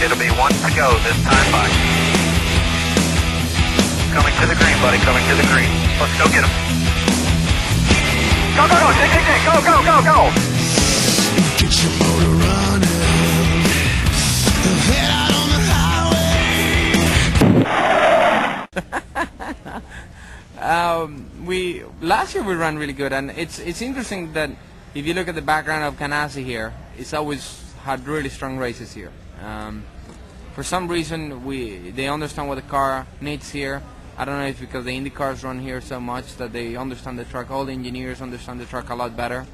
It'll be one to go this time by. Coming to the green, buddy, coming to the green. Let's go get him. Go, go, go, Dick, Dick, Dick, go, go, go, go! Get your motor running. Head out on the highway. Last year we ran really good, and it's interesting that if you look at the background of Ganassi here, it's always had really strong races here. For some reason, they understand what the car needs here. I don't know if it's because the Indy cars run here so much that they understand the track. All the engineers understand the track a lot better.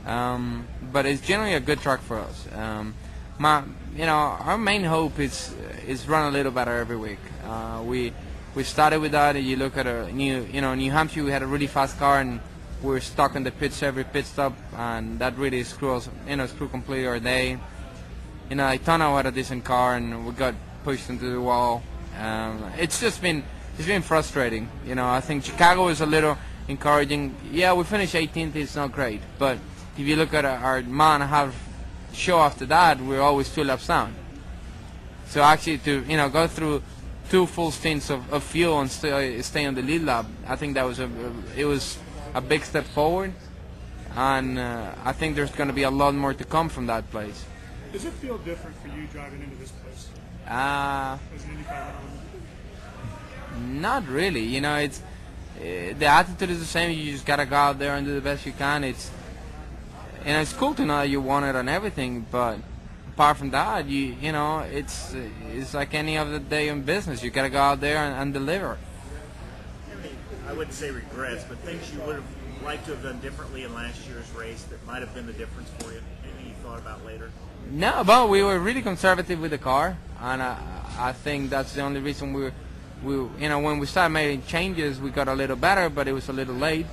But it's generally a good track for us. Our main hope is run a little better every week. We started with that. You look at New Hampshire, we had a really fast car, and we're stuck in the pits every pit stop, and that really screw completely our day. Daytona had a decent car, and we got pushed into the wall. It's been frustrating. I think Chicago is a little encouraging. Yeah, we finished 18th. It's not great, but if you look at our mile and a half show after that, we're always 2 laps down. So actually, to go through 2 full stints of fuel and stay on the lead lap, I think that was a big step forward, and I think there's going to be a lot more to come from that place. Does it feel different for you driving into this place? As an IndyCar rider? Not really. It's the attitude is the same. You just gotta go out there and do the best you can. It's cool to know that you won it and everything, but apart from that, it's like any other day in business. You gotta go out there and deliver. I wouldn't say regrets, but things you would have liked to have done differently in last year's race that might have been the difference for you. Anything you thought about later? No, but we were really conservative with the car, and I think that's the only reason when we started making changes, we got a little better, but it was a little late.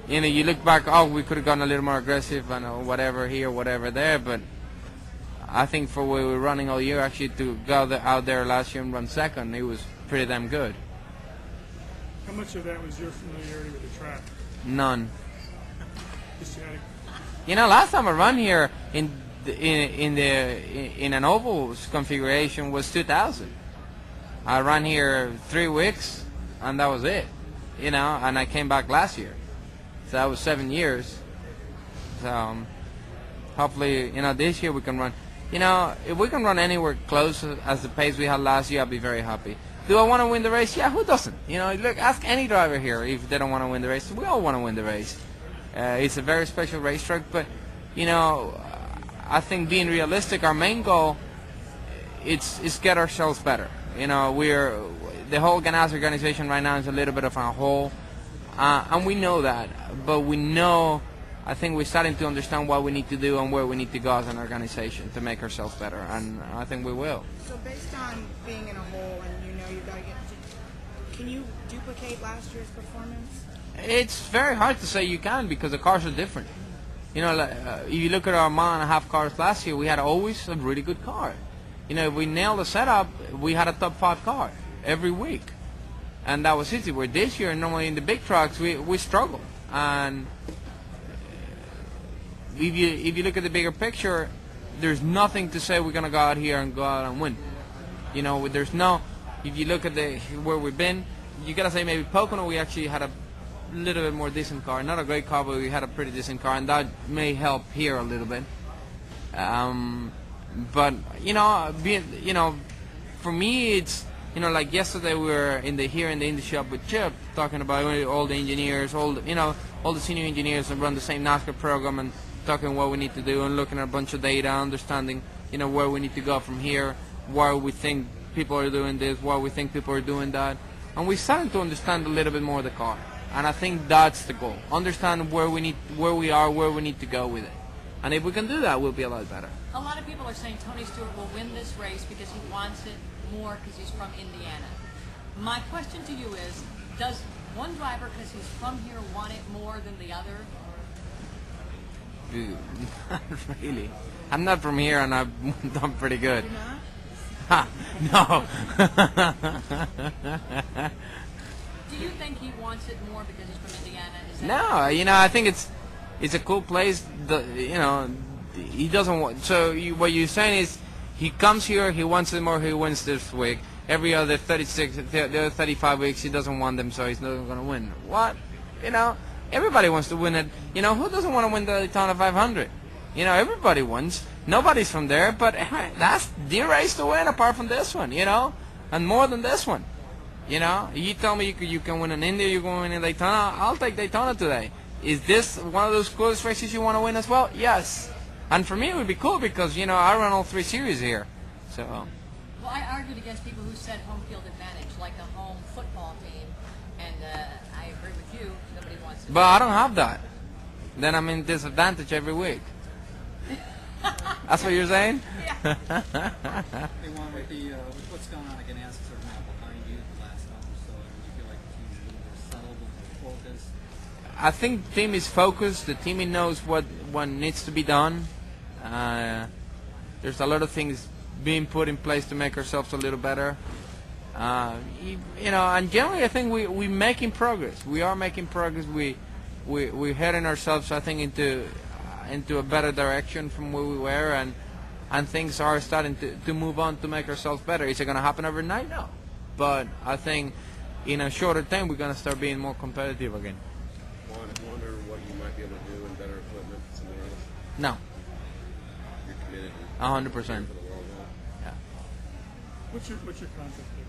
You look back, we could have gone a little more aggressive and whatever here, whatever there, but I think for where we were running all year, actually to go out there last year and run second, it was pretty damn good. How much of that was your familiarity with the track? None. Just last time I run here in an ovals configuration was 2000. I ran here 3 weeks, and that was it. And I came back last year, so that was 7 years. So hopefully, this year we can run. If we can run anywhere close as the pace we had last year, I'll be very happy. Do I want to win the race? Yeah, who doesn't? Look, ask any driver here if they don't want to win the race. We all want to win the race. It's a very special racetrack, but I think being realistic, our main goal is get ourselves better. The whole Ganassi organization right now is a little bit of a hole, and we know that. But I think we're starting to understand what we need to do and where we need to go as an organization to make ourselves better, and I think we will. So based on being in a hole and you've got to can you duplicate last year's performance? It's very hard to say you can because the cars are different. If you look at our mile and a half cars last year, we had always a really good car. If we nailed the setup, we had a top 5 car every week, and that was easy. Where this year, normally in the big trucks, we struggle. And if you look at the bigger picture, there's nothing to say we're gonna go out here and go out and win. There's no. If you look at where we've been, you gotta say maybe Pocono we actually had a little bit more decent car, not a great car, but we had a pretty decent car, and that may help here a little bit. But for me, it's like yesterday we were here in the Indy shop with Chip talking about all the engineers, all the senior engineers that run the same NASCAR program, and talking what we need to do and looking at a bunch of data, understanding where we need to go from here, why we think people are doing this, why we think people are doing that, and we're starting to understand a little bit more of the car, and I think that's the goal: understand where we are, where we need to go with it. And if we can do that, we'll be a lot better. A lot of people are saying Tony Stewart will win this race because he wants it more because he's from Indiana. My question to you is, does one driver, because he's from here, want it more than the other? Not really. I'm not from here, and I've done pretty good. You're not? Ha, no. Do you think he wants it more because he's from Indiana? Is that No, I think it's a cool place. He doesn't want. So what you're saying is He comes here, he wants it more, he wins this week. Every other 36, the other 35 weeks, he doesn't want them, so he's not going to win. What? You know, everybody wants to win it. You know, who doesn't want to win the Daytona 500? You know, everybody wins. Nobody's from there, but that's the race to win apart from this one, you know, and more than this one. You know, you tell me you can win an Indy, you can win in Daytona, I'll take Daytona today. Is this one of those coolest races you want to win as well? Yes. And for me, it would be cool because, you know, I run all 3 series here. So. Well, I argued against people who said home field advantage, like a home football team, and I agree with you. Nobody wants to. But I don't have that. Then I'm in disadvantage every week. That's what you're saying? Yeah. Hey, Juan, with what's going on again, NASCAR sort of now behind you the last month or so, do you feel like the team's a little more settled and more focused? I think the team is focused. The team knows what needs to be done. There's a lot of things being put in place to make ourselves a little better. You know, and generally I think we're making progress. We are making progress. We're heading ourselves, I think, into a better direction from where we were, and things are starting to move on to make ourselves better. Is it going to happen overnight? No. But I think in a shorter time we're going to start being more competitive again. Wonder what you might be able to do in better equipment somewhere else? No. You're committed. 100%. For the long haul. Yeah. What's your contract here?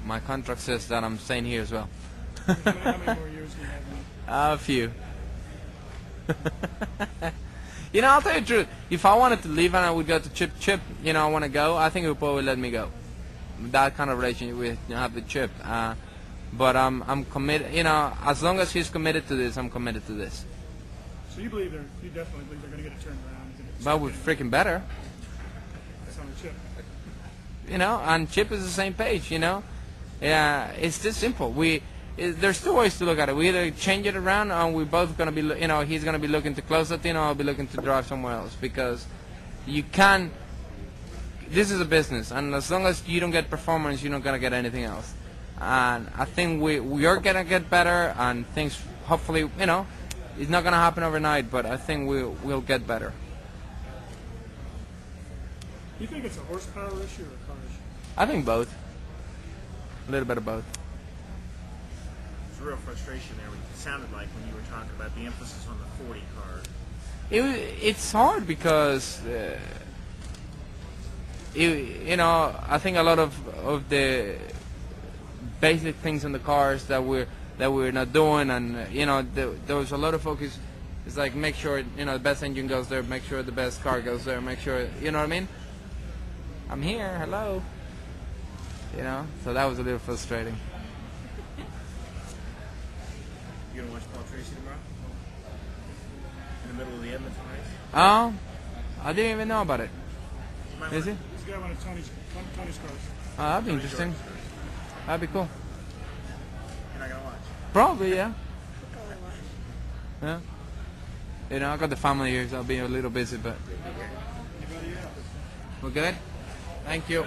My contract says that I'm staying here as well. How many more years do you have now? A few. You know, I'll tell you the truth. If I wanted to leave and I would go to Chip, you know, I want to go, I think he would probably let me go. That kind of relationship we have with Chip. But I'm committed. You know, as long as he's committed to this, I'm committed to this. So you definitely believe they're going to get it turned around. But we're freaking better. That's on the Chip. You know, and Chip is the same page. You know, yeah, it's this simple. There's 2 ways to look at it. We either change it around, and we're both going to be, you know, he's going to be looking to close the thing, or I'll be looking to drive somewhere else, because you can. This is a business, and as long as you don't get performance, you're not going to get anything else. And I think we are going to get better, and things hopefully, you know, it's not going to happen overnight, but I think we'll get better. Do you think it's a horsepower issue or a car issue? I think both. A little bit of both. There's a real frustration there. It sounded like when you were talking about the emphasis on the 40 car. It's hard because you know, I think a lot of the basic things in the cars that we're not doing, and you know, there was a lot of focus. It's like, make sure, you know, the best engine goes there, make sure the best car goes there, make sure, you know what I mean? I'm here, hello. You know, so that was a little frustrating. You gonna watch Paul Tracy tomorrow? In the middle of the Edmonton race? Oh, I didn't even know about it. Is it? He's got one of Tony's cars. Oh, that'd be interesting. That'd be cool. You're not gonna watch? Probably, yeah. Yeah. You know, I got the family here, so I'll be a little busy, but we're good. Thank you.